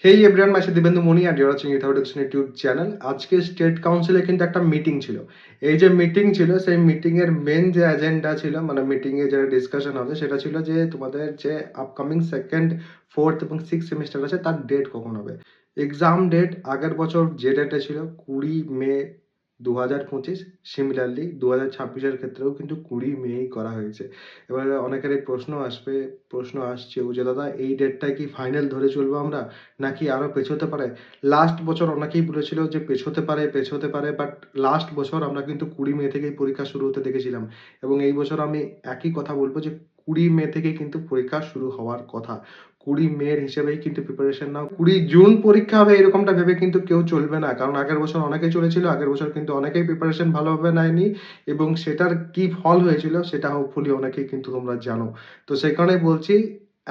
Hey everyone, my Dibendu Moni and you're watching without exon YouTube channel. আজকে state কাউন্সিলে কিন্তু একটা মিটিং ছিল। এই যে মিটিং ছিল, সেই মিটিং এর মেন যে এজেন্ডা ছিল, মানে মিটিং এ যেটা ডিসকাশন হবে সেটা ছিল যে তোমাদের যে আপকামিং সেকেন্ড, ফোর্থ এবং সিক্স সেমিস্টার আছে তার ডেট কখন হবে। এক্সাম ডেট আগের বছর যে ডেটে ছিল 20 মে 2025, সিমিলারলি 2026-এর ক্ষেত্রেও কিন্তু 20 মেই করা হয়েছে। এবারে অনেকেরই প্রশ্ন আসছেও যে দাদা এই ডেটটাই কি ফাইনাল ধরে চলবো আমরা, নাকি আরো পেছোতে পারে। লাস্ট বছর অনেকেই বলেছিল যে পেছোতে পারে, বাট লাস্ট বছর আমরা কিন্তু 20 মে থেকেই পরীক্ষা শুরু হতে দেখেছিলাম। এবং এই বছর আমি একই কথা বলবো যে 20 মে থেকে কিন্তু পরীক্ষা শুরু হওয়ার কথা। 20 মের হিসেবেই কিন্তু প্রিপারেশন নাও। 20 জুন পরীক্ষা হবে এরকমটা ভেবে কিন্তু কেউ চলবে না, কারণ আগের বছর অনেকেই চলেছিল, আগের বছর কিন্তু অনেকেই প্রিপারেশন ভালোভাবে নেয়নি এবং সেটার কি ফল হয়েছিল সেটা হোপফুলি অনেকেই কিন্তু তোমরা জানো। তো সেই কারণেই বলছি,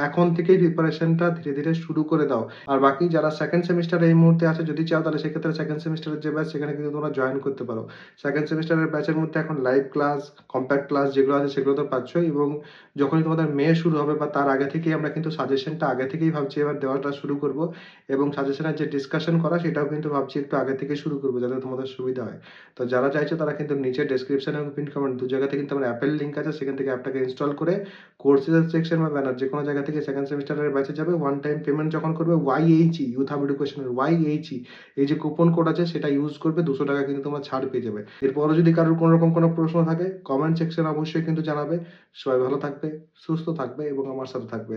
এখন থেকেই প্রিপারেশনটা ধীরে ধীরে শুরু করে দাও। আর বাকি যারা সেকেন্ড সেমিস্টার এই মুহূর্তে আছে, যদি চাও তাহলে সেক্ষেত্রে সেকেন্ড সেমিস্টারের যে ব্যাচ সেখানে কিন্তু তোমরা জয়েন করতে পারো। সেকেন্ড সেমিস্টারের ব্যাচের মধ্যে এখন লাইভ ক্লাস, কম্প্যাক্ট ক্লাস যেগুলো আছে সেগুলো তো পাচ্ছই, এবং যখনই তোমাদের মে শুরু হবে বা তার আগে থেকেই আমরা কিন্তু সাজেশনটা আগে থেকেই ভাবছি এবার দেওয়াটা শুরু করব। এবং সাজেশনের যে ডিসকাশন করা সেটাও কিন্তু ভাবছি একটু আগে থেকে শুরু করবো যাতে তোমাদের সুবিধা হয়। তো যারা চাইছো তারা কিন্তু নিচে ডেসক্রিপশন এবং পিন কমেন্ট দু জায়গাতে কিন্তু আমার অ্যাপের লিঙ্ক আছে, সেখান থেকে অ্যাপটাকে ইনস্টল করে কোর্সেস সেকশন বা ব্যানার যে কোনো জায়গা থেকে সেকেন্ড সেমিস্টারের ব্যাচে যাবে। ওয়ান টাইম পেমেন্ট যখন করবে ওয়াইএইচই, ইউথ হাব এডুকেশনের ওয়াইএইচই, এই যে কুপন কোড আছে সেটা ইউজ করবে, 200 টাকা কিন্তু তোমরা ছাড় পেয়ে যাবে। এরপরও যদি কারোর কোনো রকম কোনো প্রশ্ন থাকে কমেন্ট সেকশনে অবশ্যই কিন্তু জানাবে। সবাই ভালো থাকবে, সুস্থ থাকবে এবং আমার সাথে থাকবে।